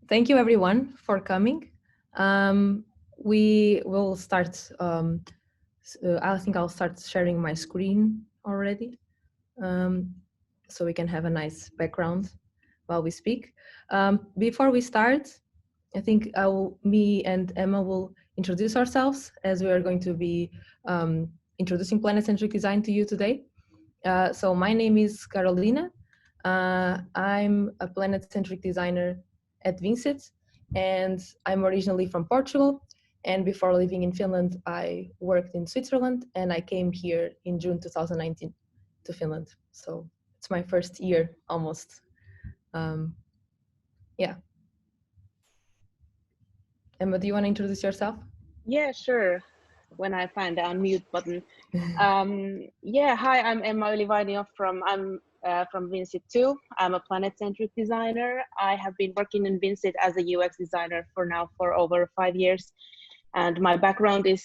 Thank you everyone for coming. We will start, I think I'll start sharing my screen already, so we can have a nice background while we speak. Before we start, I think me and Emma will introduce ourselves, as we are going to be introducing Planet Centric Design to you today. So my name is Carolina. I'm a Planet Centric designer at Vincit, and I'm originally from Portugal. And before living in Finland, I worked in Switzerland, and I came here in June 2019 to Finland. So it's my first year almost. Yeah. Emma, do you want to introduce yourself? Yeah, sure. When I find the unmute button. Yeah, hi, I'm Emma Olivainio I'm from Vincit too. I'm a Planet Centric designer. I have been working in Vincit as a UX designer for over 5 years. And my background is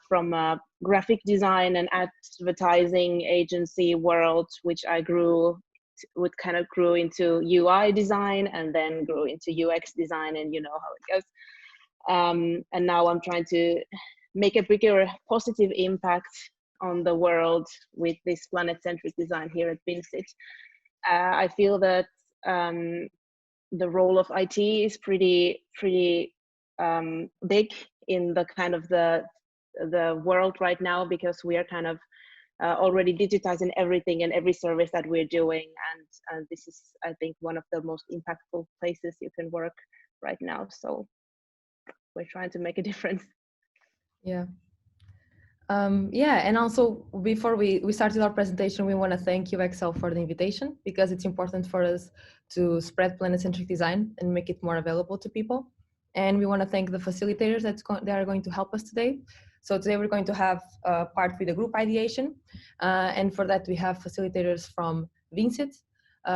from graphic design and advertising agency world, which I kind of grew into UI design and then grew into UX design, and you know how it goes. And now I'm trying to make a bigger positive impact on the world with this planet-centric design here at Vincit. I feel that the role of IT is pretty big in the kind of the world right now, because we are kind of already digitizing everything and every service that we're doing, and this is, I think, one of the most impactful places you can work right now. So we're trying to make a difference. Yeah. Yeah, and also before we started our presentation, we want to thank UXHel for the invitation, because it's important for us to spread planet-centric design and make it more available to people. And we want to thank the facilitators that are going to help us today. So today we're going to have a part with the group ideation. And for that we have facilitators from Vincit,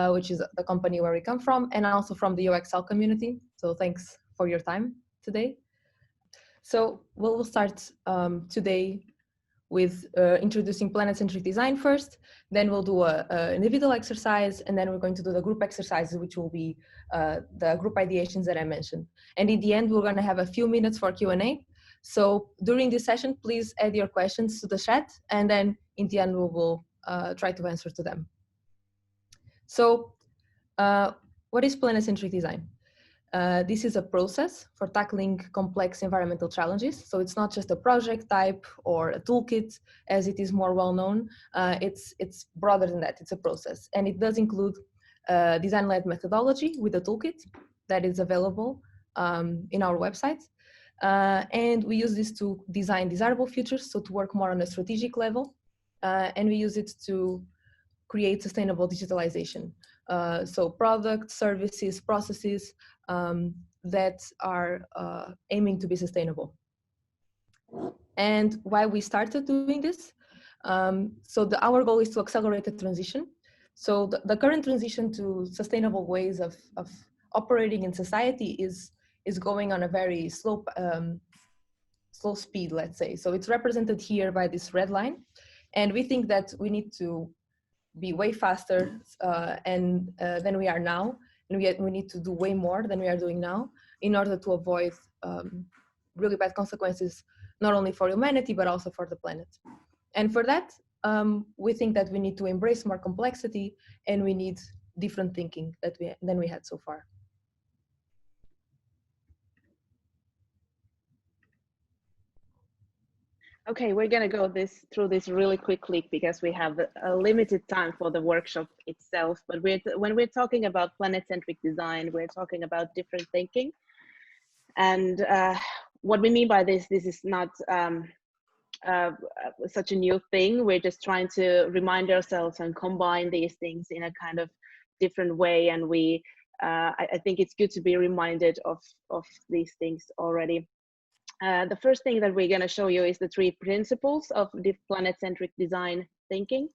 which is the company where we come from, and also from the UXHel community. So thanks for your time today. So we'll start today with introducing planet-centric design first, then we'll do an individual exercise, and then we're going to do the group exercises, which will be the group ideations that I mentioned. And in the end, we're going to have a few minutes for Q&A. So during this session, please add your questions to the chat, and then in the end, we will try to answer to them. So what is planet-centric design? This is a process for tackling complex environmental challenges. So it's not just a project type or a toolkit, as it is more well known. It's broader than that. It's a process, and it does include design-led methodology with a toolkit that is available in our website. And we use this to design desirable futures, so to work more on a strategic level. And we use it to create sustainable digitalization. So products, services, processes that are aiming to be sustainable. And why we started doing this? So our goal is to accelerate the transition. So the current transition to sustainable ways of operating in society is going on a very slow speed, let's say. So it's represented here by this red line. And we think that we need to be way faster than we are now, and we need to do way more than we are doing now in order to avoid really bad consequences, not only for humanity but also for the planet. And for that, we think that we need to embrace more complexity, and we need different thinking than we had so far. Okay, we're gonna go through this really quickly because we have a limited time for the workshop itself. But when we're talking about planet-centric design, we're talking about different thinking. And what we mean by this is not such a new thing. We're just trying to remind ourselves and combine these things in a kind of different way. And I think it's good to be reminded of these things already. The first thing that we're going to show you is the 3 principles of the planet-centric design thinking,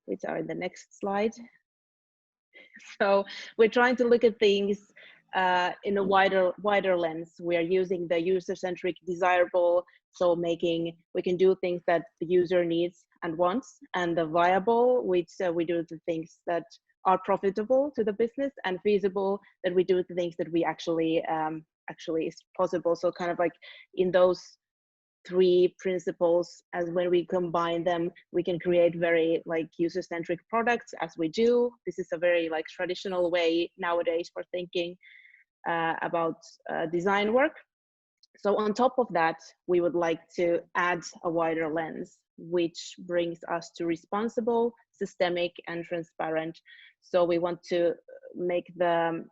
which are in the next slide. So we're trying to look at things in a wider lens. We are using the user-centric desirable, so we can do things that the user needs and wants, and the viable, which we do the things that are profitable to the business, and feasible, that we do the things that we actually is possible. So kind of like in those three principles, as when we combine them, we can create very like user-centric products, as we do. This is a very like traditional way nowadays for thinking about design work. So on top of that, we would like to add a wider lens, which brings us to responsible, systemic, and transparent. So we want to make the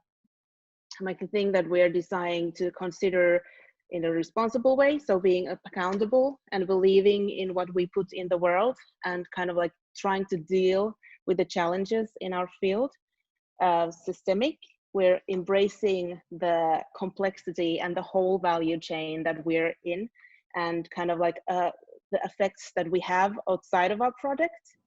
thing that we're designing to consider in a responsible way. So being accountable and believing in what we put in the world, and kind of like trying to deal with the challenges in our field. Systemic, we're embracing the complexity and the whole value chain that we're in, and kind of like the effects that we have outside of our product.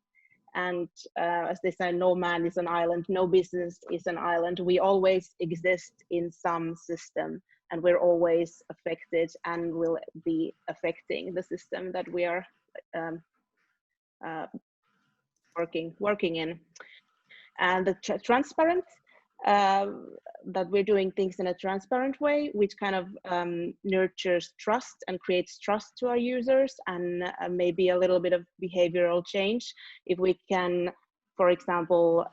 And as they say, no man is an island, no business is an island. We always exist in some system, and we're always affected and will be affecting the system that we are working in. And the transparent, that we're doing things in a transparent way, which kind of nurtures trust and creates trust to our users, and maybe a little bit of behavioral change. If we can, for example,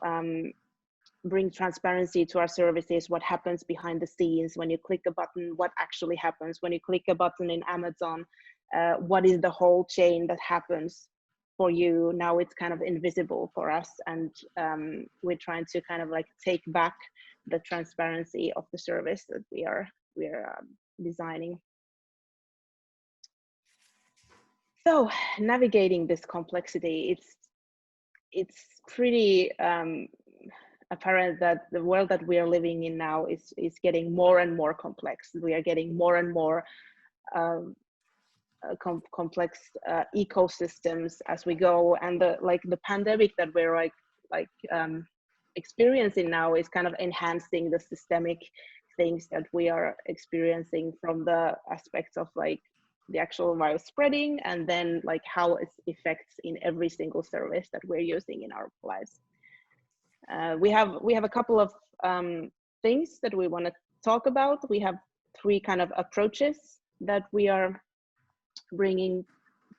bring transparency to our services, what happens behind the scenes when you click a button, what actually happens when you click a button in Amazon, what is the whole chain that happens for you. Now it's kind of invisible for us, and we're trying to kind of like take back the transparency of the service that we are designing. So navigating this complexity, it's pretty apparent that the world that we are living in now is getting more and more complex. We are getting more and more complex ecosystems as we go, and the pandemic that we're experiencing now is kind of enhancing the systemic things that we are experiencing, from the aspects of like the actual virus spreading, and then like how it affects in every single service that we're using in our lives. We have a couple of things that we want to talk about. We have three kind of approaches that we are bringing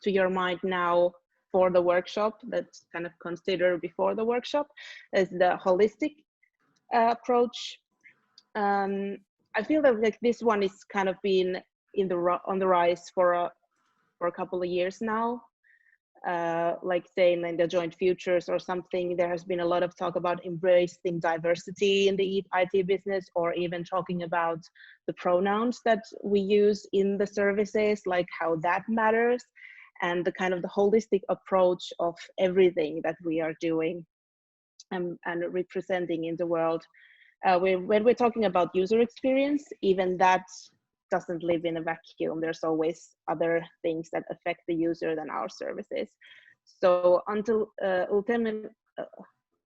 to your mind now for the workshop, that's kind of considered before the workshop, is the holistic approach. I feel that like this one is kind of been on the rise for a couple of years now. Like saying in the joint futures or something, there has been a lot of talk about embracing diversity in the IT business, or even talking about the pronouns that we use in the services, like how that matters, and the kind of the holistic approach of everything that we are doing and representing in the world. When we're talking about user experience, even that doesn't live in a vacuum. There's always other things that affect the user than our services. So until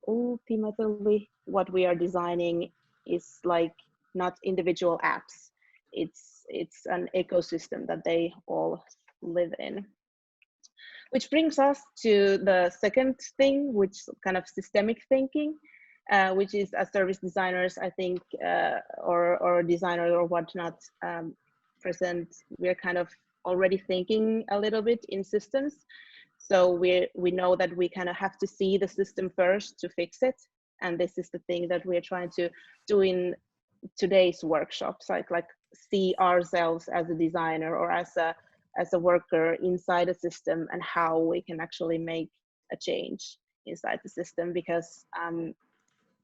ultimately, what we are designing is like not individual apps. It's an ecosystem that they all live in. Which brings us to the second thing, which is kind of systemic thinking. Which is, as service designers, I think, or designers or whatnot, present, we're kind of already thinking a little bit in systems. So we know that we kind of have to see the system first to fix it. And this is the thing that we're trying to do in today's workshops, like see ourselves as a designer or as a worker inside a system, and how we can actually make a change inside the system. Because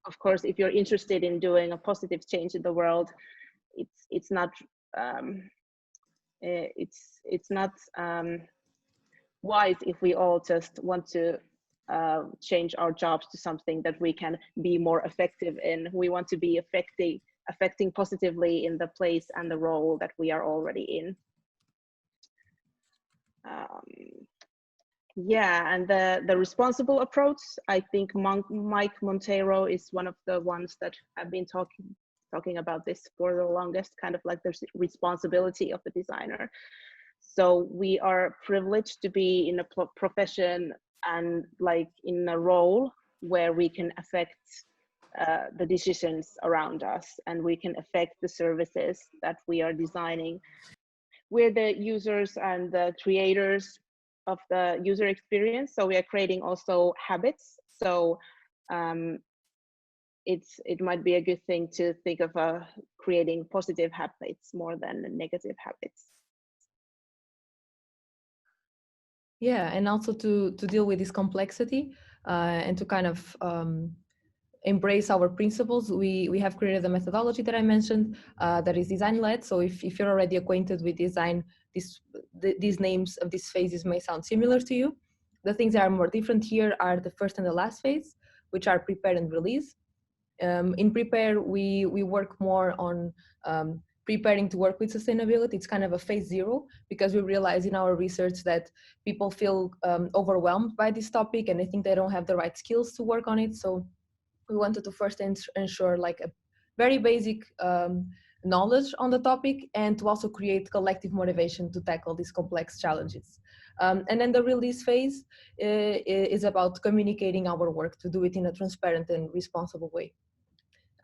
of course, if you're interested in doing a positive change in the world, it's not wise if we all just want to change our jobs to something that we can be more effective in. We want to be affecting positively in the place and the role that we are already in. Yeah, and the responsible approach, I think Mike Monteiro is one of the ones that have been talking about this for the longest, kind of like the responsibility of the designer. So we are privileged to be in a profession and like in a role where we can affect the decisions around us, and we can affect the services that we are designing. We're the users and the creators of the user experience, so we are creating also habits. So it might be a good thing to think of creating positive habits more than negative habits. Yeah, and also to deal with this complexity and to kind of embrace our principles, we have created a methodology that I mentioned that is design-led. So if you're already acquainted with design, these names of these phases may sound similar to you. The things that are more different here are the first and the last phase, which are prepare and release. In prepare, we work more on preparing to work with sustainability. It's kind of a phase zero, because we realize in our research that people feel overwhelmed by this topic, and I think they don't have the right skills to work on it. So we wanted to first ensure like a very basic knowledge on the topic, and to also create collective motivation to tackle these complex challenges. And then the release phase is about communicating our work to do it in a transparent and responsible way.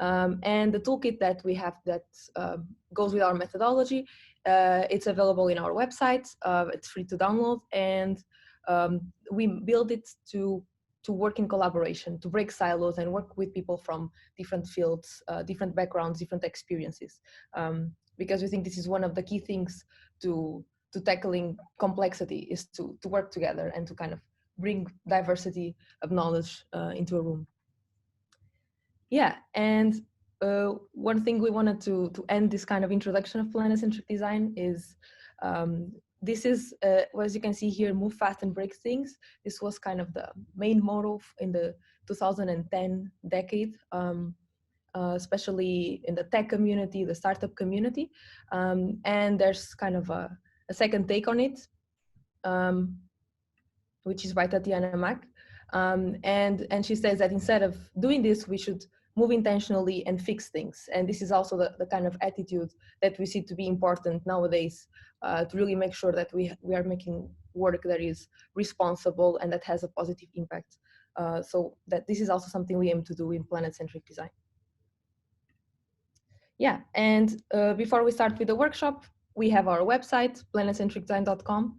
And the toolkit that we have that goes with our methodology, it's available in our website. It's free to download, and we build it to work in collaboration, to break silos and work with people from different fields, different backgrounds, different experiences. Because we think this is one of the key things to tackling complexity, is to work together and to kind of bring diversity of knowledge into a room. Yeah, and one thing we wanted to end this kind of introduction of Planet Centric Design is this is, as you can see here, move fast and break things. This was kind of the main motto in the 2010 decade, especially in the tech community, the startup community. And there's kind of a second take on it, which is by Tatiana Mack. And she says that instead of doing this, we should move intentionally and fix things. And this is also the kind of attitude that we see to be important nowadays, to really make sure that we are making work that is responsible and that has a positive impact. So that this is also something we aim to do in Planet Centric Design. Yeah, and before we start with the workshop, we have our website, planetcentricdesign.com.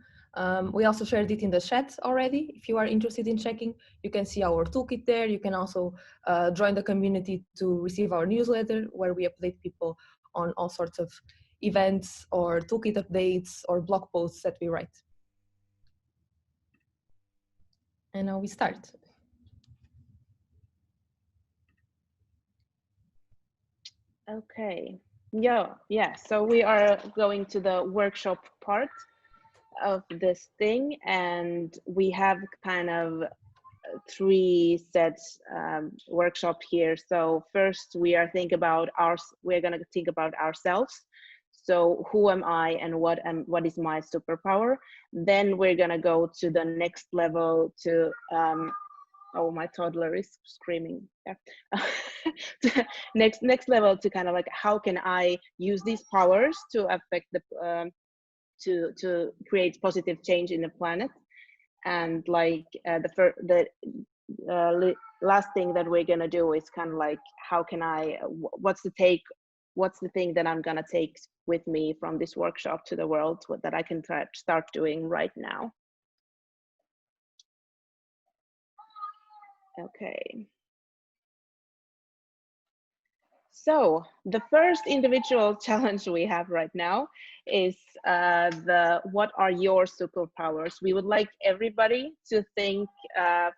We also shared it in the chat already. If you are interested in checking, you can see our toolkit there. You can also join the community to receive our newsletter, where we update people on all sorts of events or toolkit updates or blog posts that we write. And now we start. Okay. Yeah. So we are going to the workshop part of this thing, and we have kind of three sets workshop here. So first we're going to think about ourselves. So who am I and what is my superpower? Then we're going to go to the next level to oh, my toddler is screaming. Yeah. next level to kind of like, how can I use these powers to affect the to create positive change in the planet? And like the last thing that we're gonna do is kind of like, how can I, what's the thing that I'm gonna take with me from this workshop to the world that I can start doing right now. Okay. So the first individual challenge we have right now is what are your superpowers? We would like everybody to think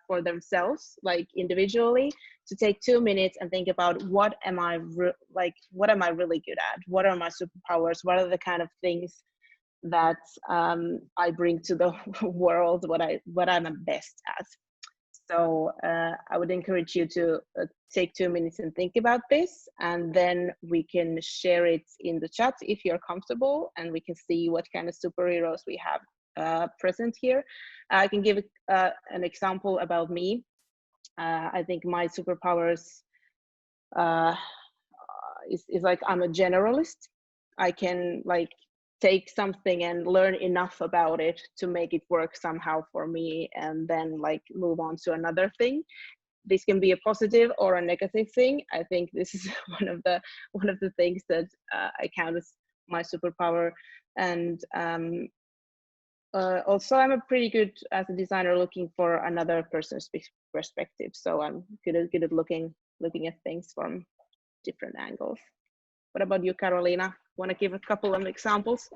for themselves, like individually, to take 2 minutes and think about what am I really good at? What are my superpowers? What are the kind of things that I bring to the world? What I'm best at? So I would encourage you to take 2 minutes and think about this, and then we can share it in the chat if you're comfortable, and we can see what kind of superheroes we have present here. I can give an example about me. I think my superpowers is like, I'm a generalist. I can like take something and learn enough about it to make it work somehow for me, and then like move on to another thing. this can be a positive or a negative thing. I think this is one of the things that I count as my superpower. And also, I'm a pretty good as a designer looking for another person's perspective. So I'm good at looking at things from different angles. What about you, Carolina? Want to give a couple of examples?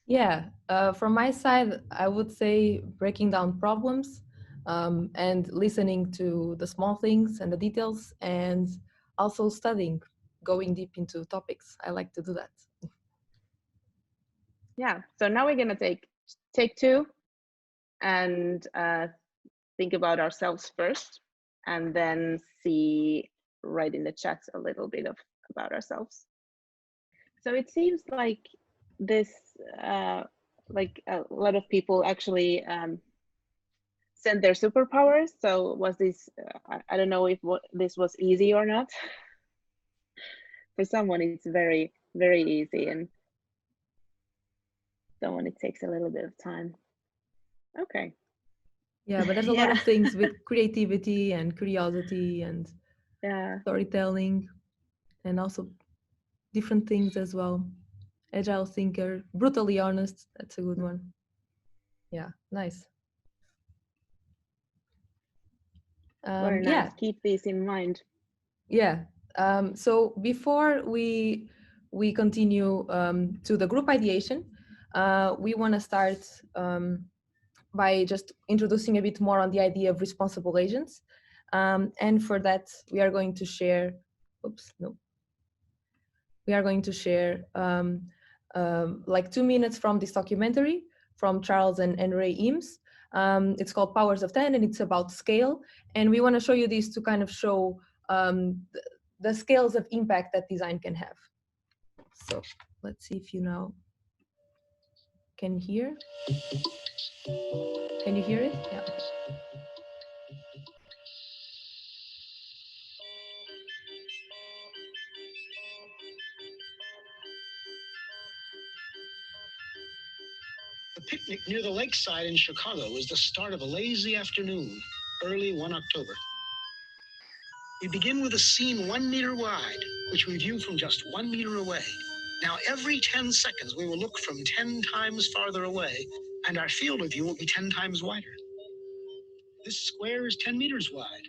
Yeah, from my side, I would say breaking down problems and listening to the small things and the details, and also studying, going deep into topics. I like to do that. Yeah. So now we're gonna take two and think about ourselves first, and then write in the chat a little bit about ourselves. So it seems like this, like a lot of people actually send their superpowers. So was this? I don't know if this was easy or not. For someone, it's very easy, and someone it takes a little bit of time. Okay. Yeah, but there's a lot of things with creativity and curiosity and storytelling, and also different things as well. Agile thinker, brutally honest. That's a good one. Yeah, nice. Very nice. Yeah. Keep this in mind. Yeah. So before we continue to the group ideation, we want to start by just introducing a bit more on the idea of responsible agents. And for that, we are going to share. Oops, no. We are going to share like 2 minutes from this documentary from Charles and Ray Eames. It's called Powers of 10, and it's about scale. And we want to show you this to kind of show the scales of impact that design can have. So let's see if you now can hear. Can you hear it? Yeah. The picnic near the lakeside in Chicago was the start of a lazy afternoon, early one October. We begin with a scene 1 meter wide, which we view from just 1 meter away. Now, every 10 seconds, we will look from 10 times farther away, and our field of view will be 10 times wider. This square is 10 meters wide,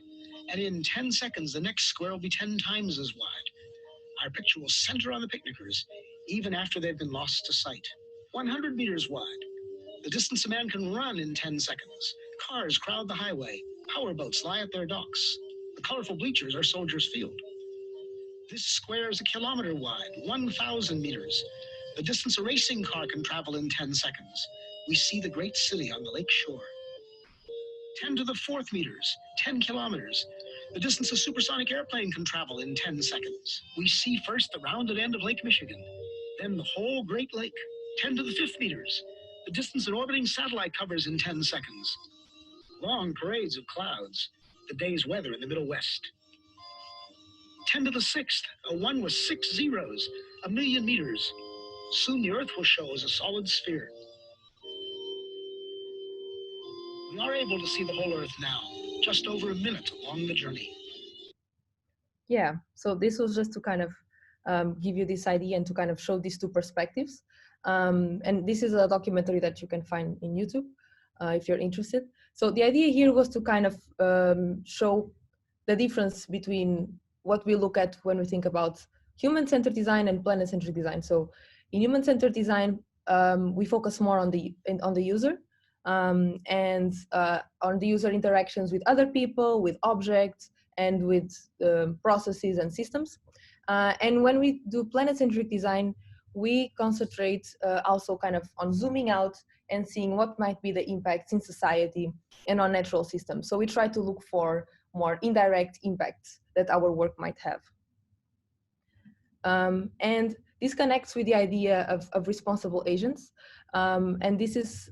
and in 10 seconds, the next square will be 10 times as wide. Our picture will center on the picnickers, even after they've been lost to sight. 100 meters wide. The distance a man can run in 10 seconds. Cars crowd the highway. Powerboats lie at their docks. The colorful bleachers are Soldiers Field. This square is 1 kilometer wide, 1,000 meters. The distance a racing car can travel in 10 seconds. We see the great city on the lake shore. 10 to the 4th meters, 10 kilometers. The distance a supersonic airplane can travel in 10 seconds. We see first the rounded end of Lake Michigan, then the whole Great Lake. 10 to the 5th meters, the distance an orbiting satellite covers in 10 seconds. Long parades of clouds, the day's weather in the Middle West. 10 to the 6th, a 1 with 6 zeros, 1 million meters. Soon the Earth will show as a solid sphere. We are able to see the whole Earth now, just over a minute along the journey. Yeah, so this was just to kind of give you this idea and to kind of show these two perspectives. And this is a documentary that you can find in YouTube if you're interested. So the idea here was to kind of show the difference between what we look at when we think about human-centered design and planet-centric design. So in human-centered design, we focus more on the user and on the user interactions with other people, with objects, and with processes and systems. And when we do planet-centric design, we concentrate also kind of on zooming out and seeing what might be the impacts in society and on natural systems. So we try to look for more indirect impacts that our work might have. And this connects with the idea of responsible agents. And this is,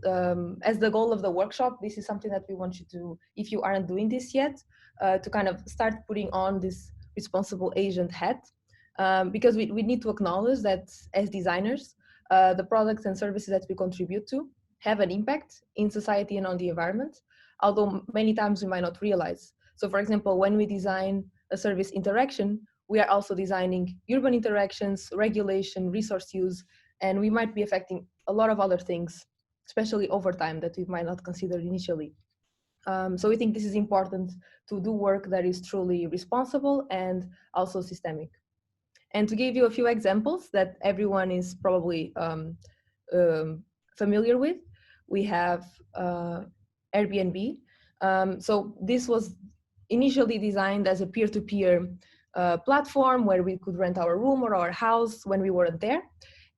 as the goal of the workshop, this is something that we want you to, if you aren't doing this yet, to kind of start putting on this responsible agent hat. Because we need to acknowledge that as designers, the products and services that we contribute to have an impact in society and on the environment, although many times we might not realize. So for example, when we design a service interaction, we are also designing urban interactions, regulation, resource use, and we might be affecting a lot of other things, especially over time, that we might not consider initially. So we think this is important to do work that is truly responsible and also systemic. And to give you a few examples that everyone is probably familiar with, we have Airbnb. So this was initially designed as a peer-to-peer platform where we could rent our room or our house when we weren't there.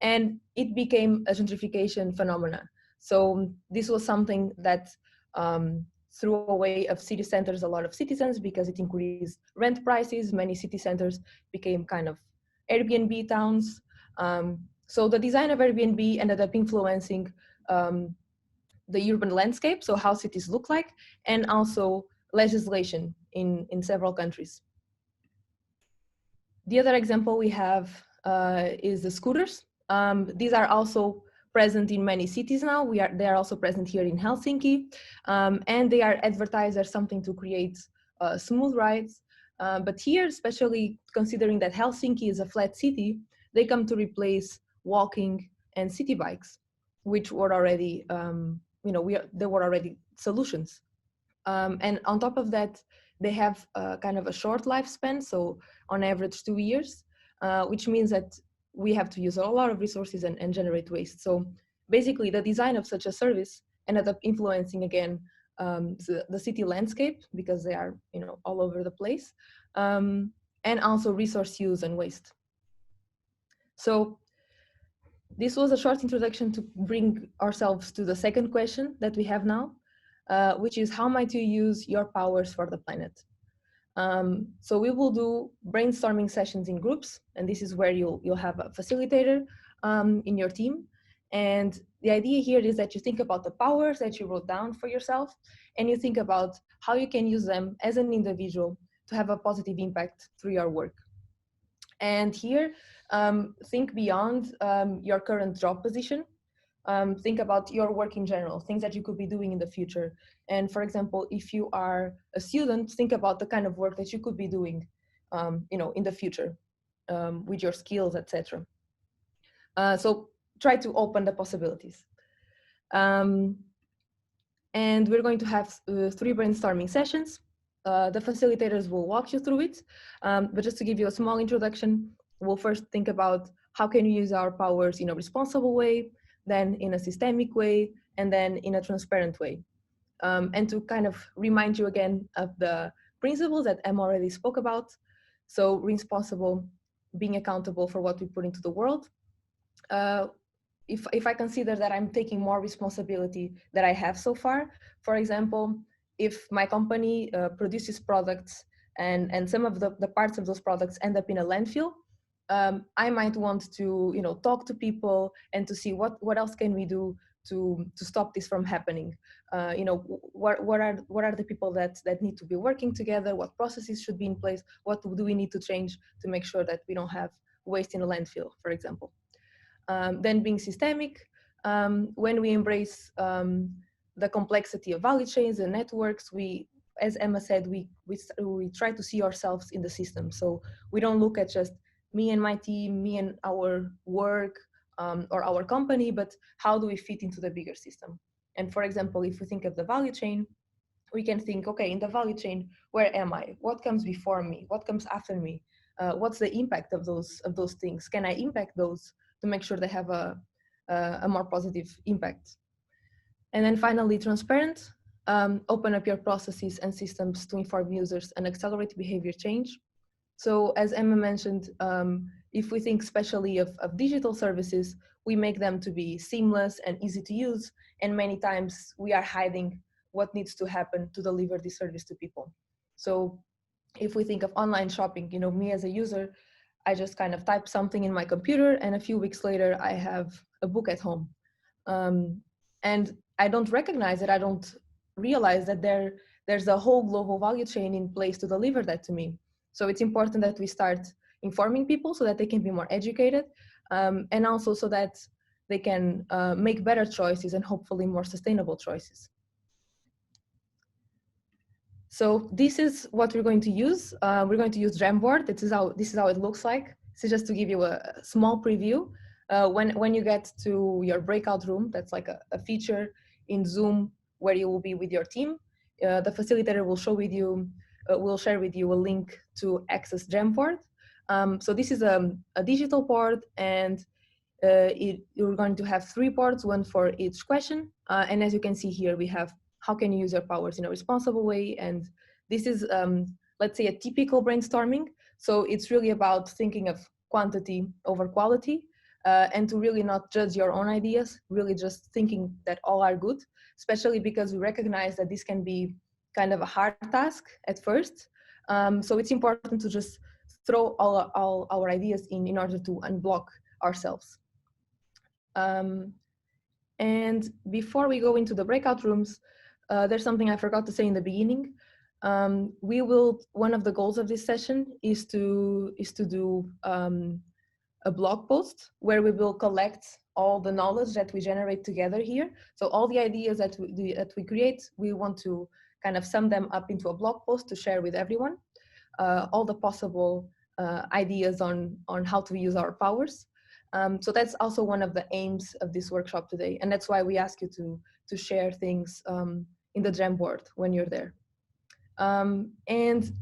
And it became a gentrification phenomena. So this was something that threw away of city centers a lot of citizens because it increased rent prices. Many city centers became kind of Airbnb towns. So the design of Airbnb ended up influencing the urban landscape, so how cities look like, and also legislation in several countries. The other example we have is the scooters. These are also present in many cities now. They are also present here in Helsinki, and they are advertised as something to create smooth rides. But here, especially considering that Helsinki is a flat city, they come to replace walking and city bikes, which were already, there were already solutions. And on top of that, they have kind of a short lifespan, so on average 2 years, which means that we have to use a lot of resources and generate waste. So basically, the design of such a service ended up influencing again the city landscape because they are all over the place, and also resource use and waste. So this was a short introduction to bring ourselves to the second question that we have now, which is how might you use your powers for the planet? So we will do brainstorming sessions in groups, and this is where you'll have a facilitator in your team. And the idea here is that you think about the powers that you wrote down for yourself, and you think about how you can use them as an individual to have a positive impact through your work. And here, think beyond your current job position. Think about your work in general, things that you could be doing in the future. And for example, if you are a student, think about the kind of work that you could be doing, in the future with your skills, etc. So try to open the possibilities. And we're going to have 3 brainstorming sessions. The facilitators will walk you through it. But just to give you a small introduction, we'll first think about how can we use our powers in a responsible way, then in a systemic way, and then in a transparent way. And to kind of remind you again of the principles that Emma already spoke about. So responsible, being accountable for what we put into the world. If I consider that I'm taking more responsibility than I have so far, for example, if my company produces products and some of the parts of those products end up in a landfill, I might want to talk to people and to see what else can we do to stop this from happening. What are the people that need to be working together? What processes should be in place? What do we need to change to make sure that we don't have waste in a landfill, for example? Then being systemic, when we embrace the complexity of value chains and networks, as Emma said, we try to see ourselves in the system. So we don't look at just me and my team, me and our work, or our company, but how do we fit into the bigger system? And for example, if we think of the value chain, we can think, okay, in the value chain, where am I? What comes before me? What comes after me? What's the impact of those things? Can I impact those to make sure they have a more positive impact? And then finally, transparent. Open up your processes and systems to inform users and accelerate behavior change. So as Emma mentioned, if we think especially of digital services, we make them to be seamless and easy to use. And many times we are hiding what needs to happen to deliver this service to people. So if we think of online shopping, me as a user, I just kind of type something in my computer and a few weeks later I have a book at home. And I don't recognize it. I don't realize that there's a whole global value chain in place to deliver that to me. So it's important that we start informing people so that they can be more educated, and also so that they can make better choices and hopefully more sustainable choices. So this is what we're going to use. We're going to use Jamboard. This is how it looks like. So just to give you a small preview, when you get to your breakout room, that's like a feature in Zoom where you will be with your team. The facilitator will will share with you a link to access Jamboard. So this is a digital board, and you're going to have 3 boards, one for each question. And as you can see here, we have how can you use your powers in a responsible way. And this is, let's say, a typical brainstorming. So it's really about thinking of quantity over quality, and to really not judge your own ideas, really just thinking that all are good, especially because we recognize that this can be kind of a hard task at first. So it's important to just throw all our ideas in order to unblock ourselves. And before we go into the breakout rooms, there's something I forgot to say in the beginning. One of the goals of this session is to do a blog post where we will collect all the knowledge that we generate together here. So all the ideas that we create, we want to kind of sum them up into a blog post to share with everyone. All the possible ideas on how to use our powers. So that's also one of the aims of this workshop today. And that's why we ask you to share things in the Jamboard when you're there. And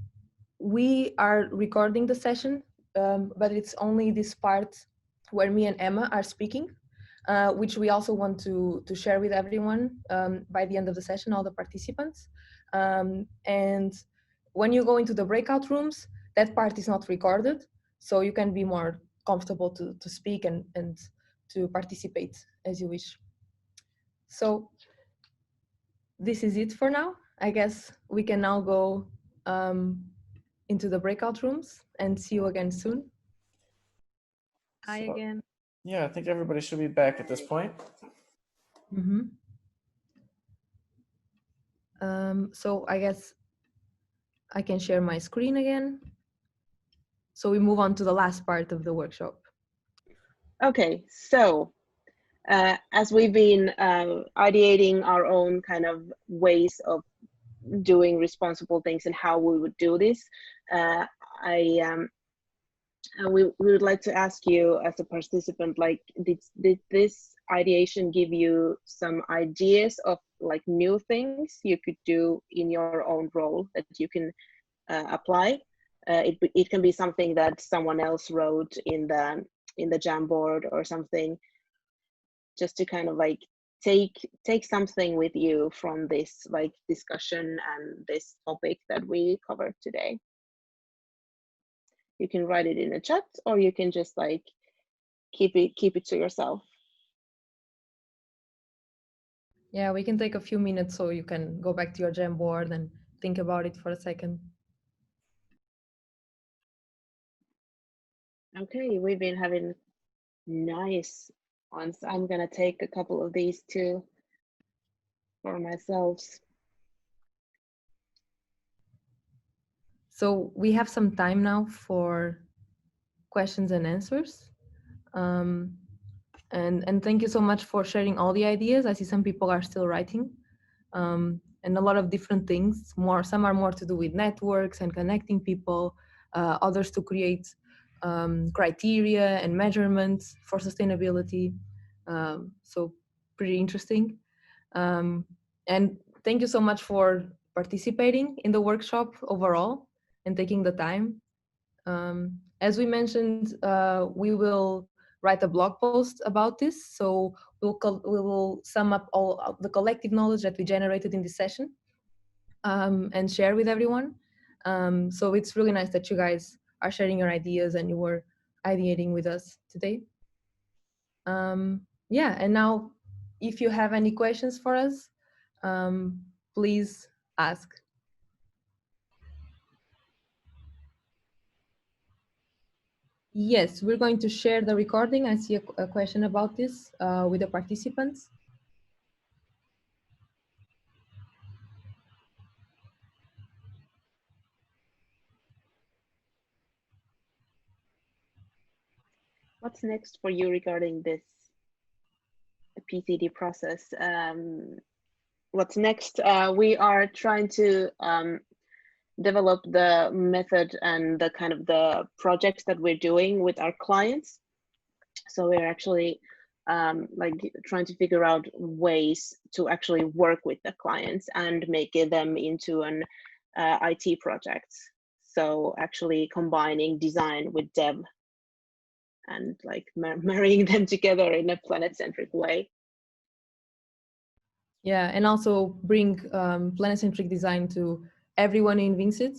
we are recording the session, but it's only this part where me and Emma are speaking, which we also want to share with everyone by the end of the session, all the participants. And when you go into the breakout rooms, that part is not recorded, so you can be more comfortable to speak and to participate as you wish. So this is it for now. I guess we can now go into the breakout rooms and see you again soon. Hi again. Yeah, I think everybody should be back at this point. So I guess I can share my screen again. So we move on to the last part of the workshop. Okay, so as we've been ideating our own kind of ways of doing responsible things and how we would do this, we would like to ask you as a participant, like, did this ideation give you some ideas of like new things you could do in your own role that you can apply? It can be something that someone else wrote in the Jamboard or something, just to kind of like take something with you from this like discussion and this topic that we covered today. You can write it in a chat, or you can just like keep it to yourself. Yeah, we can take a few minutes so you can go back to your Jamboard and think about it for a second. Okay, we've been having nice ones. I'm gonna take a couple of these too for myself. So we have some time now for questions and answers. And thank you so much for sharing all the ideas. I see some people are still writing, and a lot of different things. Some are more to do with networks and connecting people, others to create criteria and measurements for sustainability. So pretty interesting. And thank you so much for participating in the workshop overall and taking the time. As we mentioned, we will write a blog post about this. So we will sum up all of the collective knowledge that we generated in this session and share with everyone. So it's really nice that you guys are sharing your ideas and you were ideating with us today. Yeah, and now if you have any questions for us, please ask. Yes, we're going to share the recording. I see a question about this with the participants. What's next for you regarding this PCD process? What's next? We are trying to develop the method and the kind of the projects that we're doing with our clients. So we're actually like trying to figure out ways to actually work with the clients and make them into an IT project. So actually combining design with dev and like marrying them together in a planet-centric way. Yeah, and also bring Planet Centric Design to everyone in Vincit,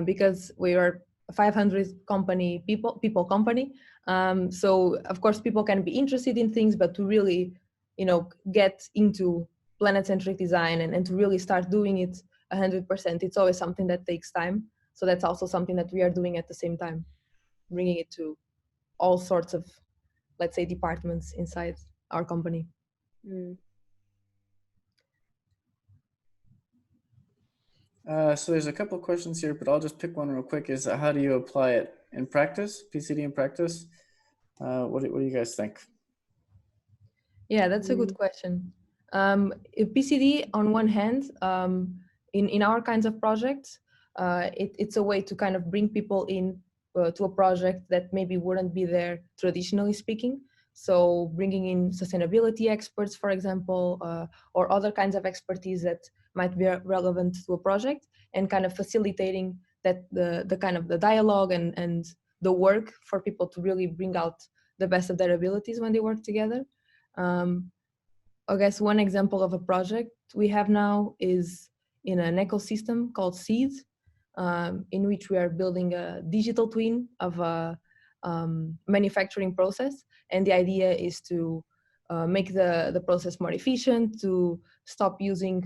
because we are 500 people company. So of course people can be interested in things, but to really, get into Planet Centric Design and to really start doing it 100%, it's always something that takes time. So that's also something that we are doing at the same time, bringing it to all sorts of, let's say, departments inside our company. Mm. So there's a couple of questions here, but I'll just pick one real quick. Is how do you apply it in practice, PCD in practice? What do you guys think? Yeah, that's a good question. PCD, on one hand, in our kinds of projects, it's a way to kind of bring people in to a project that maybe wouldn't be there traditionally speaking. So bringing in sustainability experts, for example, or other kinds of expertise that might be relevant to a project, and kind of facilitating that the kind of the dialogue and the work for people to really bring out the best of their abilities when they work together. Um, I guess one example of a project we have now is in an ecosystem called Seed, in which we are building a digital twin of a manufacturing process. And the idea is to make the process more efficient, to stop using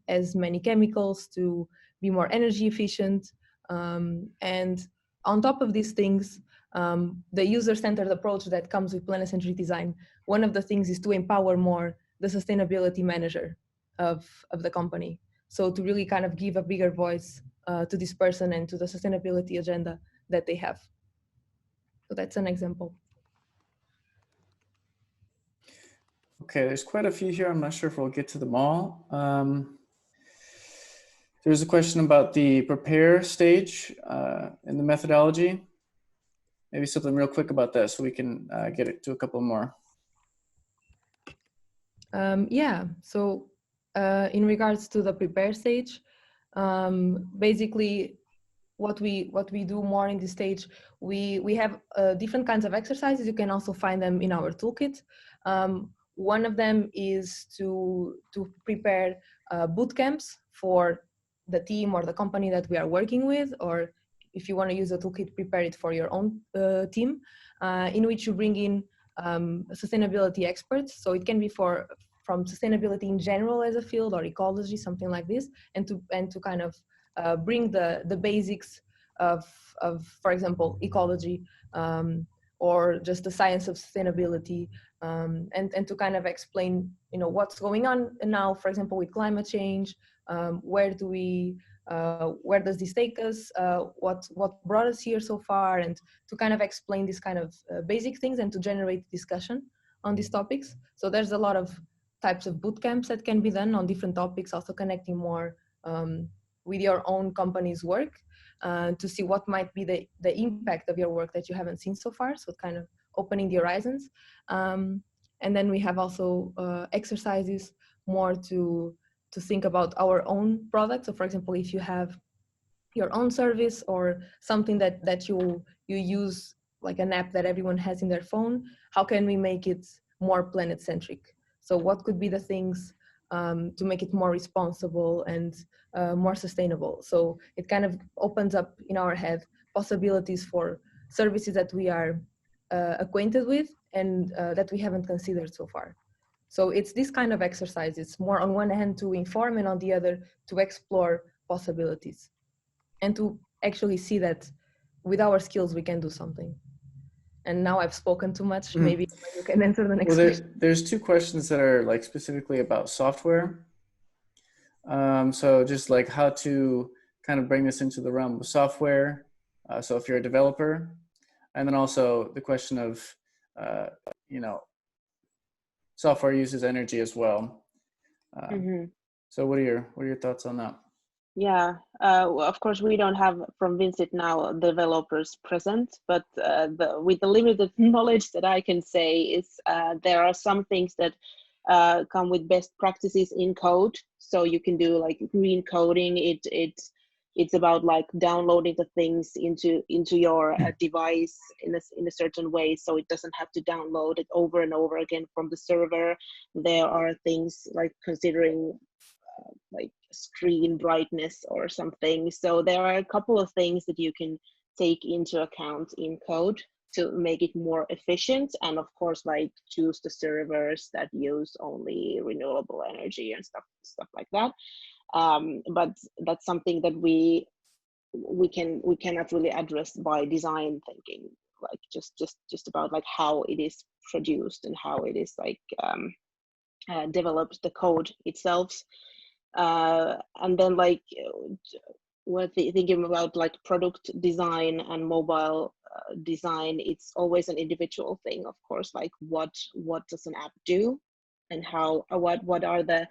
as many chemicals, to be more energy efficient. And on top of these things, the user-centered approach that comes with Planet Centric Design, one of the things is to empower more the sustainability manager of the company. So to really kind of give a bigger voice to this person and to the sustainability agenda that they have. So that's an example. Okay, there's quite a few here. I'm not sure if we'll get to them all. There's a question about the prepare stage in the methodology. Maybe something real quick about that so we can get it to a couple more. Yeah, so in regards to the prepare stage, basically what we do more in this stage, we have different kinds of exercises. You can also find them in our toolkit. One of them is to prepare boot camps for the team or the company that we are working with, or if you want to use a toolkit, prepare it for your own team, in which you bring in sustainability experts. So it can be from sustainability in general as a field, or ecology, something like this, and to kind of bring the basics of for example, ecology, or just the science of sustainability, and to kind of explain, what's going on now, for example, with climate change. Where does this take us? What brought us here so far? And to kind of explain these kind of basic things and to generate discussion on these topics. So there's a lot of types of boot camps that can be done on different topics, also connecting more with your own company's work, to see what might be the impact of your work that you haven't seen so far. So kind of opening the horizons. And then we have also exercises more to think about our own product. So for example, if you have your own service or something that you use, like an app that everyone has in their phone, how can we make it more planet centric? So what could be the things to make it more responsible and more sustainable? So it kind of opens up in our head possibilities for services that we are acquainted with and that we haven't considered so far. So it's this kind of exercise. It's more on one hand to inform, and on the other to explore possibilities and to actually see that with our skills we can do something. And now I've spoken too much. Maybe you can answer the next question. There's two questions that are like specifically about software. So just like how to kind of bring this into the realm of software. So if you're a developer, and then also the question of, software uses energy as well. So what are your thoughts on that? Yeah, well, of course, we don't have from Vincit now developers present, but with the limited knowledge that I can say is there are some things that come with best practices in code. So you can do like green coding. It's about like downloading the things into your device in a certain way, so it doesn't have to download it over and over again from the server. There are things like considering like screen brightness or something. So there are a couple of things that you can take into account in code to make it more efficient, and of course like choose the servers that use only renewable energy and stuff like that. But that's something that we cannot really address by design thinking, like just about like how it is produced and how it is like developed, the code itself. And then like thinking about like product design and mobile design, it's always an individual thing, of course, like what does an app do, and how what are the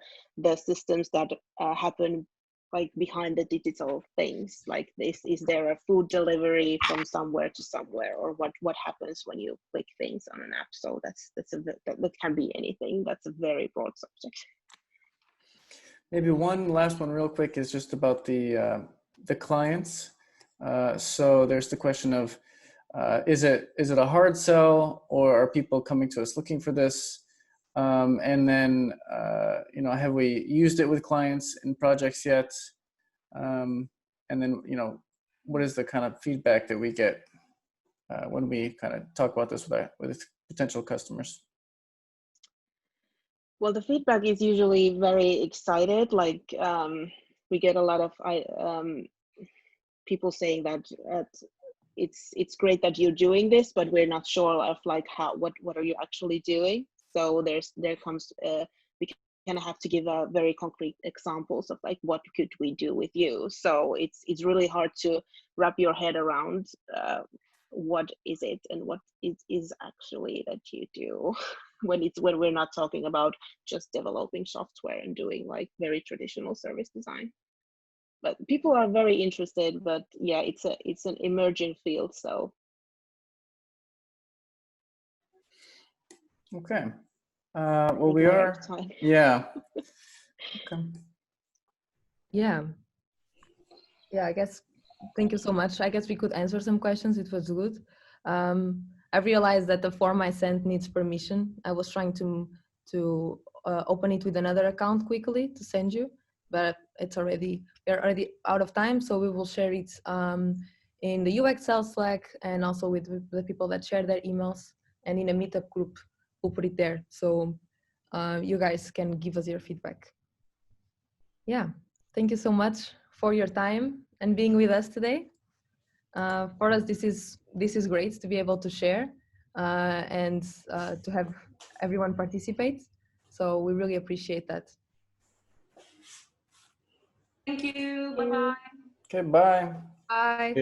systems that happen like behind the digital things, like this, is there a food delivery from somewhere to somewhere, or what happens when you click things on an app. So that can be anything. That's a very broad subject. Maybe one last one real quick is just about the clients. So there's the question of, is it a hard sell, or are people coming to us looking for this? And then, you know, have we used it with clients in projects yet? And then, you know, what is the kind of feedback that we get when we kind of talk about this with potential customers? Well, the feedback is usually very excited. Like we get a lot of people saying that it's great that you're doing this, but we're not sure of like what are you actually doing. So there comes we kind of have to give very concrete examples of like what could we do with you. So it's really hard to wrap your head around what is it and what it is actually that you do when we're not talking about just developing software and doing like very traditional service design. But people are very interested, but yeah, it's an emerging field. So okay, well, we are time. Yeah. Okay. Yeah, I guess, thank you so much. I guess we could answer some questions. It was good. I realized that the form I sent needs permission. I was trying to open it with another account quickly to send you, but we're already out of time. So we will share it in the UXHel Slack, and also with the people that share their emails, and in a meetup group, we'll put it there. So you guys can give us your feedback. Yeah, thank you so much for your time and being with us today. For us, this is great to be able to share and to have everyone participate. So we really appreciate that. Thank you. Bye-bye. Okay, bye. Bye.